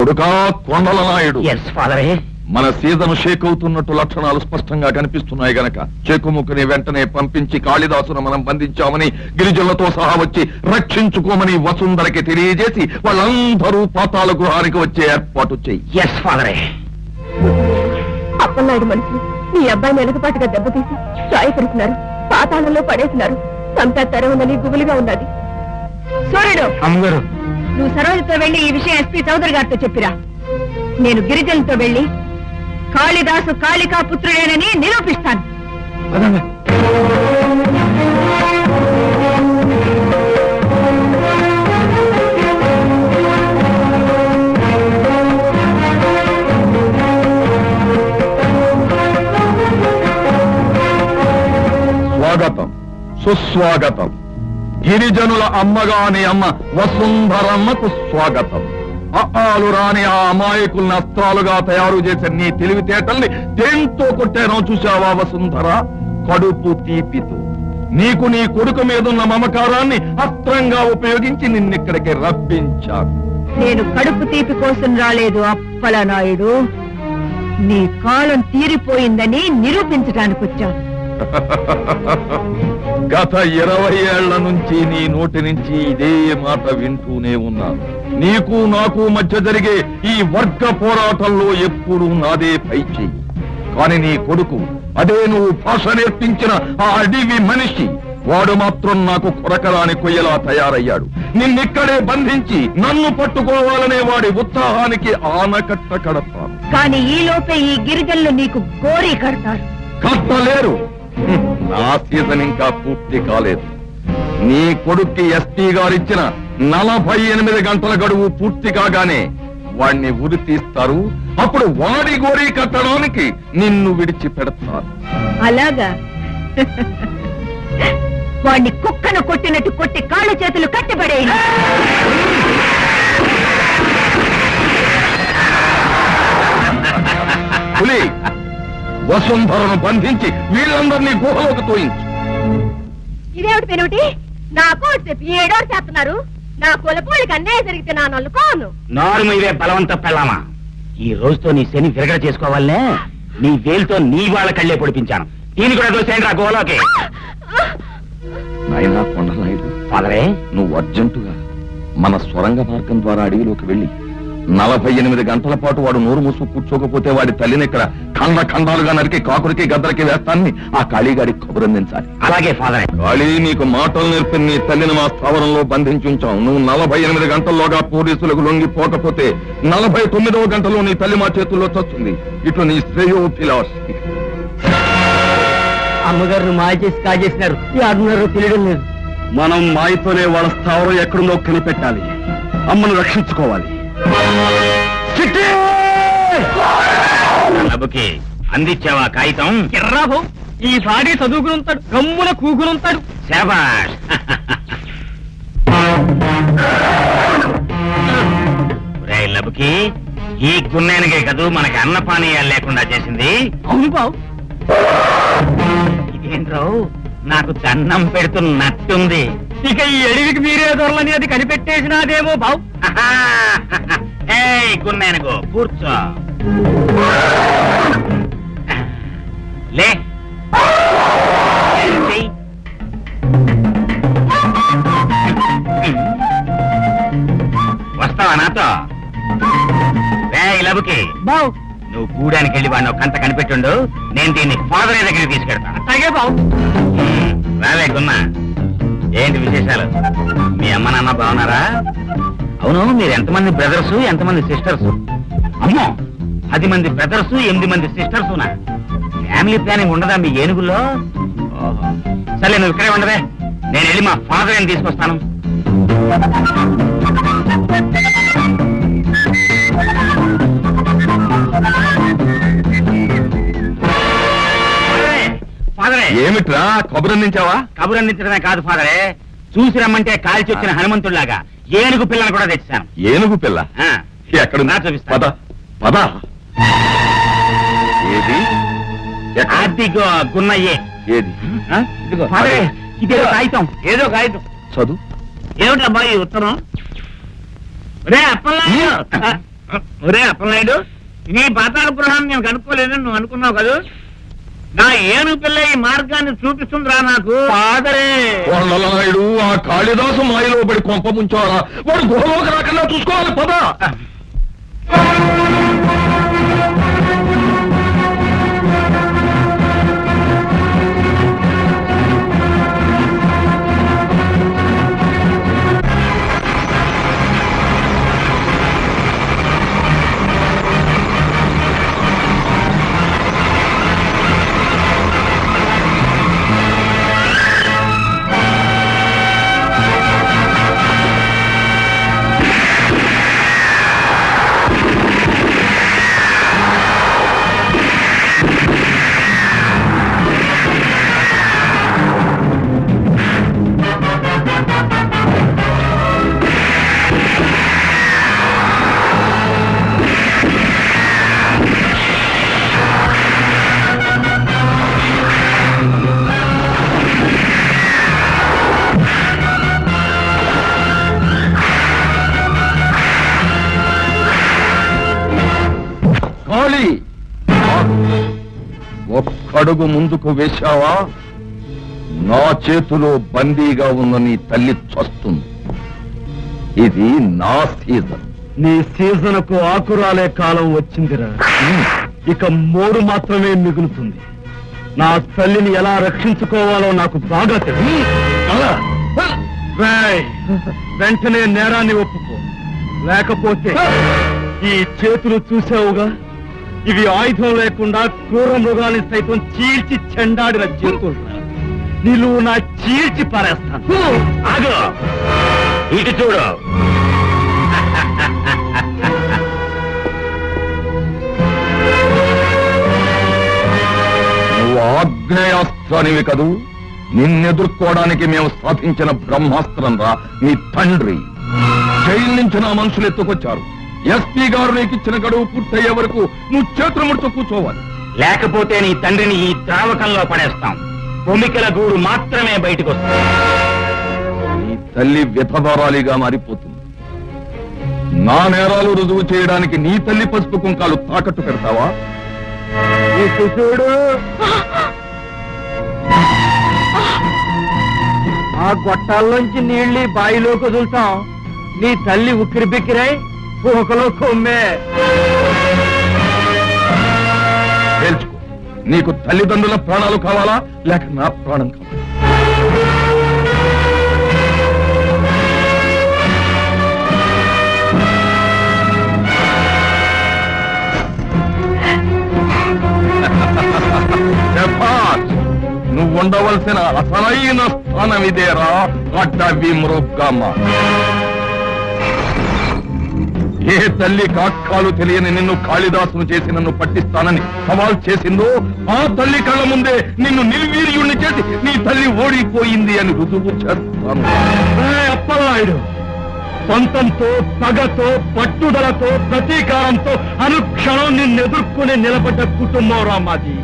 కొడుకా కొండల నాయుడు. ఫాదరే. మన సీజన్ షేక్ అవుతున్నట్టు లక్షణాలు స్పష్టంగా కనిపిస్తున్నాయి గనక చెక్కుముక్కుని వెంటనే పంపించి కాళిదాసును మనం బంధించామని గిరిజనులతో సహా వచ్చి రక్షించుకోమని వసుంధరకి తెలియజేసి వాళ్ళందరూ పాతాళ గృహానికి వచ్చే ఏర్పాటు చెయ్యి. ఫాదరే. అప్పలనాయుడు మనుషులు మీ అబ్బాయిని వెనుకపాటుగా దెబ్బతీసి సాయపడుతున్నారు, పాతాళంలో పడేస్తున్నారు. సంపేస్తారే ఉందని గుబులుగా ఉన్నది. సూర్యుడు, అమ్మగారు, నువ్వు సరోజతో వెళ్లి ఈ విషయం ఎస్పీ చౌదరి గారితో చెప్పిరా. నేను గిరిజనులతో వెళ్లి కాళిదాసు కాళికా పుత్రుడేనని నిరూపిస్తాను. స్వాగతం, సుస్వాగతం. గిరిజనుల అమ్మగాని అమ్మ వసుంధరమ్మకు స్వాగతం. ఆలు రాని ఆ అమాయకుల్ని అస్త్రాలుగా తయారు చేసే నీ తెలివితేటల్ని దేంతో కొట్టానో చూశావా వసుంధర? కడుపు తీపితో. నీకు నీ కొడుకు మీదున్న మమకారాన్ని అస్త్రంగా ఉపయోగించి నిన్నిక్కడికి రప్పించాను. నేను కడుపు తీపి కోసం రాలేదు అప్పలనాయుడు, నీ కాలం తీరిపోయిందని నిరూపించడానికి వచ్చాను. గత 20 ఏళ్ల నుంచి నీ నోటి నుంచి ఇదే మాట వింటూనే ఉన్నాను. నీకు నాకు మధ్య జరిగే ఈ వర్గ పోరాటంలో ఎప్పుడు నాదే పై చెయ్యి. కాని నీ కొడుకు, అదే నువ్వు భాష నేర్పించిన ఆ అడవి మనిషి, వాడు మాత్రం నాకు కొరకరాని కొయ్యలా తయారయ్యాడు. నిన్నిక్కడే బంధించి నన్ను పట్టుకోవాలనే వాడి ఉత్సాహానికి ఆనకట్ట కడతాను. కానీ ఈ లోపే ఈ గిరిజనులు నీకు గోరీ కడతారు. కట్టలేరు. నా సీజన్ ఇంకా పూర్తి కాలేదు. నీ కొడుక్కి ఎస్పీ గారిచ్చిన 48 గంటల గడువు పూర్తి కాగానే వాణ్ణి ఉరి తీస్తారు. అప్పుడు వాడి గోరీ కట్టడానికి నిన్ను విడిచిపెడతారు. అలాగా? వాణ్ణి కుక్కను కొట్టినట్టు కొట్టి కాళ్ళు చేతులు కట్టిపడే. పులి, వసుంధరను బంధించి వీళ్ళందరినీ గుహలోకి తోయించు. ఇదేమిటి పెనుటి? నాకు ఏడోడు చేస్తున్నారు. నా కులపోళ్ళకి అన్యాయం జరిగితే నా నల్లుకోను. నారు ఇవే బలవంత పెళ్ళామా. ఈ రోజుతో నీ శని విరగడ చేసుకోవాలనే నీ వేలుతో నీ వాళ్ళ కళ్ళే పొడిపించాను. దీని కూడా దోసేయండి రా గోలోకి. నాయనా కొండలనాయుడు, ఫాదరే, నువ్వు అర్జెంటుగా మన స్వరంగ మార్గం ద్వారా అడవిలోకి వెళ్ళి 48 గంటల పాటు వాడు నోరు మూసు కూర్చోకపోతే వాడి తల్లిని ఇక్కడ ఖండాలుగా నరికి కాకురికి గద్దరికి వేస్తానని ఆ కాళీగాడికి కబురందించాలి. అలాగే ఫాదరే. కాళీ, నీకు మాటలు నేర్పి నీ తల్లిని మా స్థావరంలో బంధించుంచాం. నువ్వు 48 గంటల్లోగా పోలీసులకు లొంగిపోకపోతే 49వ గంటలో నీ తల్లి మా చేతుల్లో చస్తుంది. ఇటు నీ శ్రేయోభిలాషి. అమ్మగారు మాయ చేసి కాజేసినారు. అమ్మగారు తెలియడం లేదు. మనం మాయతోనే వాళ్ళ స్థావరం ఎక్కడుందో కనిపెట్టాలి. అమ్మను రక్షించుకోవాలి. అందించావా కాగితం? ఎర్రాబు ఈ సాడి చదువుకునుంటాడు, గమ్మున కూకునుంటాడు. శాబాష్. లబుకి, ఈ గున్నేనగే కదూ మనకి అన్నపానీయాలు లేకుండా చేసింది. అవును బావు. ఇదేంట్రావు, నాకు దండం పెడుతున్నట్టుంది. ఇక ఈ అడవికి మీరే దొరలని అది కనిపెట్టేసినాదేమో బావు. ఏయ్ గున్నేనగో, కూర్చో. లే, వస్తావా నాతో? లబుకి బావు, నువ్వు గూడానికి వెళ్ళి వాడిని ఒక కంట కనిపెట్టుండు. నేను దీన్ని ఫాదర్ దగ్గరికి తీసుకెళ్తాను. అట్లాగే బావు. రావే గున్నా, ఏంటి విశేషాలు? మీ అమ్మ నాన్న బాగున్నారా? అవును, మీరు ఎంతమంది బ్రదర్స్, ఎంతమంది సిస్టర్స్? అమ్మో, 10 మంది బ్రదర్స్, 8 మంది సిస్టర్స్. ఫ్యామిలీ ప్లానింగ్ ఉండదా మీ ఏనుగుల్లో? సరే, నువ్వు ఇక్కడే ఉండవే, నేను వెళ్ళి మా ఫాదర్ అని తీసుకొస్తాను. ఫాదరే, ఏమిట్రా కబురందించావా? కబురందించడమే కాదు ఫాదరే, చూసి రమ్మంటే కాల్చి వచ్చిన హనుమంతుడిలాగా ఏనుగు పిల్లను కూడా తెచ్చాను. ఏనుగు పిల్ల ఎక్కడుందా? చూపిస్తా. పద పద. ఏది? అదిగో గున్నయ్యే. ఏది? ఇదిగో ఫాదరే, ఇదేదో కాగితం. ఏదో కాగితం. చదువు. ఏమిటబ్బా ఈ ఉత్తరం? రే అప్పలా, ఒరే అప్పలనాయుడు, నీ పాతాళ గృహాన్ని నేను కనుక్కోలేదని నువ్వు అనుకున్నావు కదా. నా ఏను పిల్ల ఈ మార్గాన్ని చూపిస్తుందిరా నాకు. నాయుడు, ఆ కాళిదాసు మాయలో పడి కొంప ముంచారా? వాడు గృహలోకి రాకుండా చూసుకోవాలి పదా. ఒక్కడుగు ముందుకు వేశావా, నా చేతిలో బందీగా ఉన్న నీ తల్లి చస్తుంది. ఇది నా సీజన్. నీ సీజన్కు ఆకురాలే కాలం వచ్చిందిరా. ఇక 3 మాత్రమే మిగులుతుంది. నా తల్లిని ఎలా రక్షించుకోవాలో నాకు బాగా తెలుసు. వెంటనే నేరాన్ని ఒప్పుకో, లేకపోతే ఈ చేతులు చూసావుగా, ఇవి ఆయుధం లేకుండా క్రూర మృగాన్ని సైతం చీల్చి చెండాడిన చేతులు. నిలువు నా చీల్చి పారేస్తాను. ఆగు, ఇటు చూడు. నువ్వు ఆగ్నేయాస్త్రానివి కదూ. నిన్నెదుర్కోవడానికి మేము సాధించిన బ్రహ్మాస్త్రం రా నీ తండ్రి. జైలు నుంచి నా మనుషులు ఎత్తుకొచ్చారు. ఎస్పీ గారు నీకు ఇచ్చిన గడువు పూర్తయ్యే వరకు నువ్వు చేతులు ముడుచు కూర్చోవాలి. లేకపోతే నీ తండ్రిని ఈ త్రావకంలో పడేస్తాం. కొమికల గూడు మాత్రమే బయటకు వస్తుంది. నీ తల్లి వ్యధదారాలిగా మారిపోతుంది. నా నేరాలు రుజువు చేయడానికి నీ తల్లి పసుపు కుంకాలు తాకట్టు పెడతావా? చూడు, ఆ గొట్టాల్లోంచి నీళ్ళి బాయిలోకి వదులుతాం. నీ తల్లి ఉక్కిరి బిక్కిరై ఒకలో కొమ్మే. తేల్చుకో, నీకు తల్లిదండ్రుల ప్రాణాలు కావాలా లేక నా ప్రాణం కావాలా? నువ్వు ఉండవలసిన అసలైన స్థానం ఇదేరా అడ్డవి మృగమ్మ. ఏ తల్లి కాక్కాలు తెలియని నిన్ను కాళిదాసును చేసి నన్ను పట్టిస్తానని సవాల్ చేసిందో, ఆ తల్లి కళ్ళ ముందే నిన్ను నిర్వీర్యుణ్ణి చేసి నీ తల్లి ఓడిపోయింది అని రుజువు చేస్తాను. అప్పలనాయుడు, పంతంతో, పగతో, పట్టుదలతో, ప్రతీకారంతో అనుక్షణం నిన్నెదుర్కొని నిలబడ్డ కుటుంబం రా మాది.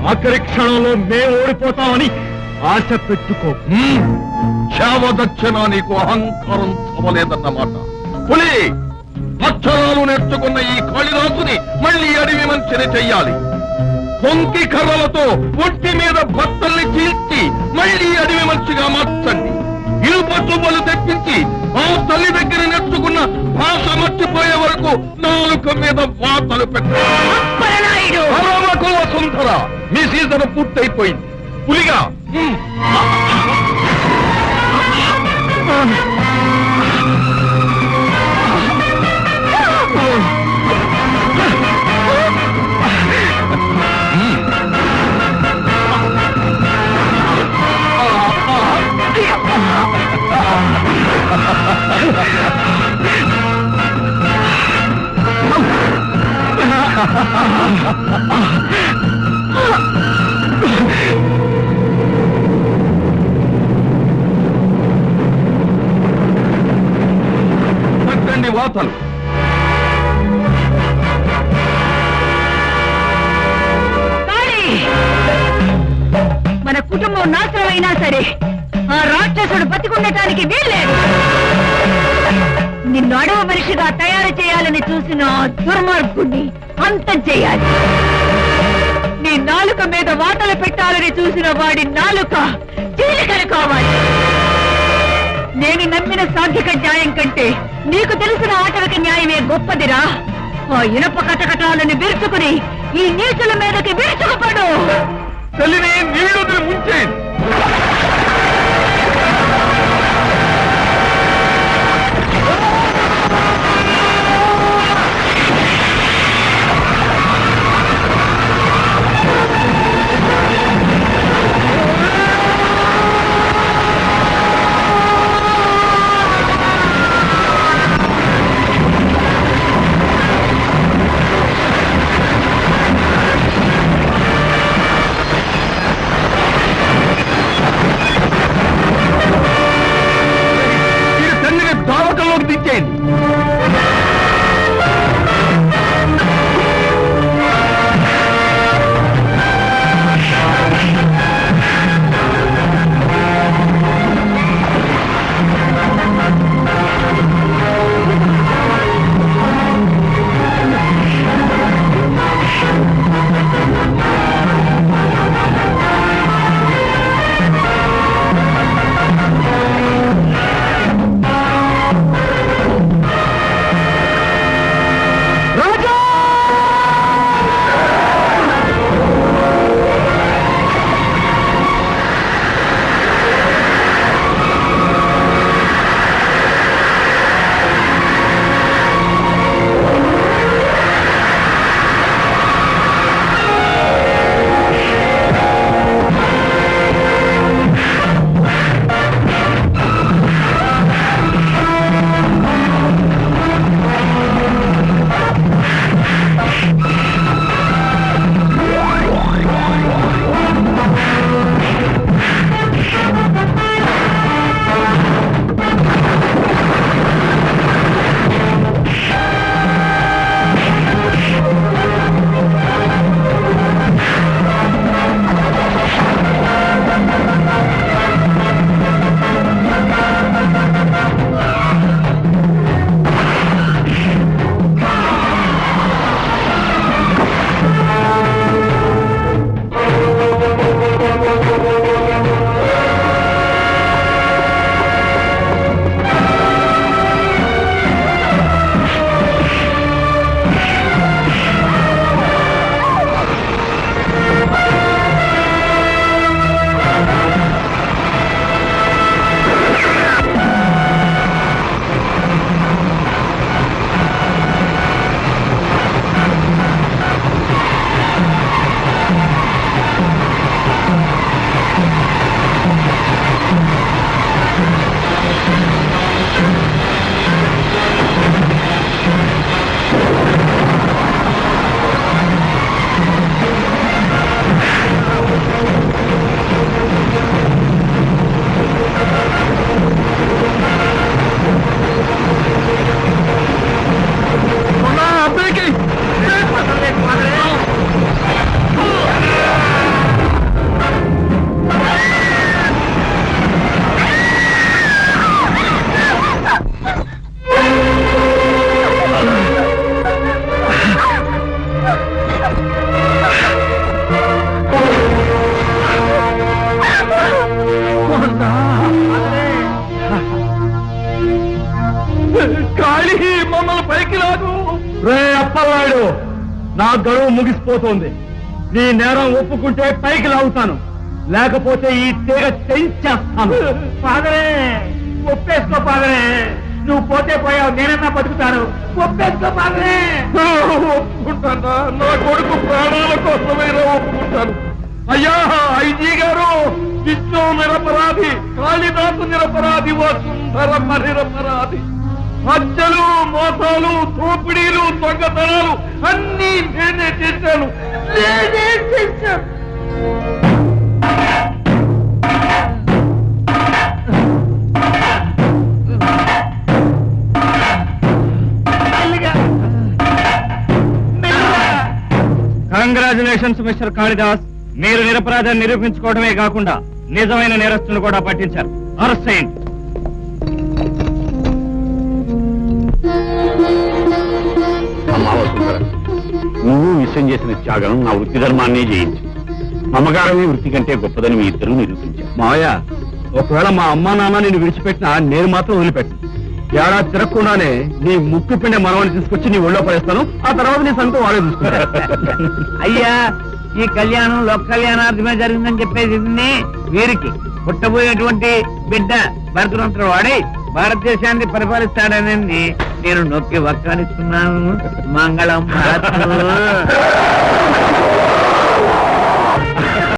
ఆఖరి క్షణంలో మేము ఓడిపోతామని ఆశ పెట్టుకో. శావదక్షిణ నీకు అహంకారం చవలేదన్నమాట. పులి, అక్షరాలు నేర్చుకున్న ఈ కాళిదాసుని మళ్ళీ అడవి మంచిని చెయ్యాలి. కొంకి కర్రలతో ఒంటి మీద బట్టల్ని చీల్చి మళ్ళీ అడవి మంచిగా మార్చండి. ఇనుప తువ్వలు తెప్పించి ఆ తల్లి దగ్గర నేర్చుకున్న భాష మర్చిపోయే వరకు నాలుక మీద వాతలు పెట్టాలి. వసుంధర, మీ సీజన్ పూర్తయిపోయింది. పులిగా పెట్టండి వాతలు. మన కుటుంబం నాశనమైనా సరే ఆ రాక్షసుడు బతికుండటానికి వీల్లేదు. నిన్ను అడవ మనిషిగా తయారు చేయాలని చూసిన ఆ దుర్మార్గుణ్ణి అంతం చేయాలి. నీ నాలుక మీద వాతలు పెట్టాలని చూసిన వాడి నాలుక చీలికలు కావాలి. నేను నమ్మిన సాంఘిక న్యాయం కంటే నీకు తెలిసిన ఆటవిక న్యాయమే గొప్పదిరా. ఆ ఇనప కటకటాలను విరుచుకుని ఈ నీచుల మీదకి విరుచుకుపడు. తల్లిని నీళ్లు ముంచే దావకంలోకి దించేయండి. కాళీ మమ్మల్ని పైకి లాగు. రే అప్పలనాయుడు, నా గడువు ముగిసిపోతోంది. నీ నేరం ఒప్పుకుంటే పైకి లాగుతాను, లేకపోతే ఈ తీగ చేయించేస్తాను. ఫాదరే ఒప్పేసుకో ఫాదరే, నువ్వు పోతే పోయావు, నేనన్నా బతుకుతాను. ఒప్పేసుకో ఫాదరే. ఒప్పుకుంటానా? నా కొడుకు ప్రాణాల కోసమైనా ఒప్పుకుంటాను. అయ్యా ఐజీ గారు, విష్ణు నిరపరాధి, కాళిదాసు నిరపరాధి, వసుంధర నిరపరాధి. హత్యలు, మోసాలు, దోపిడీలు, దొంగతనాలు అన్నీ నేనే చేశాను. కంగ్రాచులేషన్స్ మిస్టర్ కాళిదాస్, మీరు నిరపరాధాన్ని నిరూపించుకోవడమే కాకుండా నిజమైన నేరస్తులను కూడా పట్టించారు. అరెస్ట్ చేయండి. కోసం చేసిన త్యాగం నా వృత్తి ధర్మాన్ని జయించి మమకారమే వృత్తి కంటే గొప్పదని మీ ఇద్దరు నిరూపించారు. మావయ్య, ఒకవేళ మా అమ్మా నాన్న నేను విడిచిపెట్టినా నేను మాత్రం వదిలిపెట్టను. ఏడాది తిరగకుండానే నీ ముక్కు పిండే మనవాన్ని తీసుకొచ్చి నీ ఒళ్ళో పడేస్తాను. ఆ తర్వాత నీ సంగతి వాడే చూసుకుంటా. అయ్యా, ఈ కళ్యాణం లోక కళ్యాణార్థమే జరిగిందని చెప్పేది వీరికి పుట్టబోయేటువంటి బిడ్డ భరతుడంతడు వాడి భారతదేశాన్ని పరిపాలిస్తాడని నేను నొక్కి వక్కానిస్తున్నాను. మంగళం.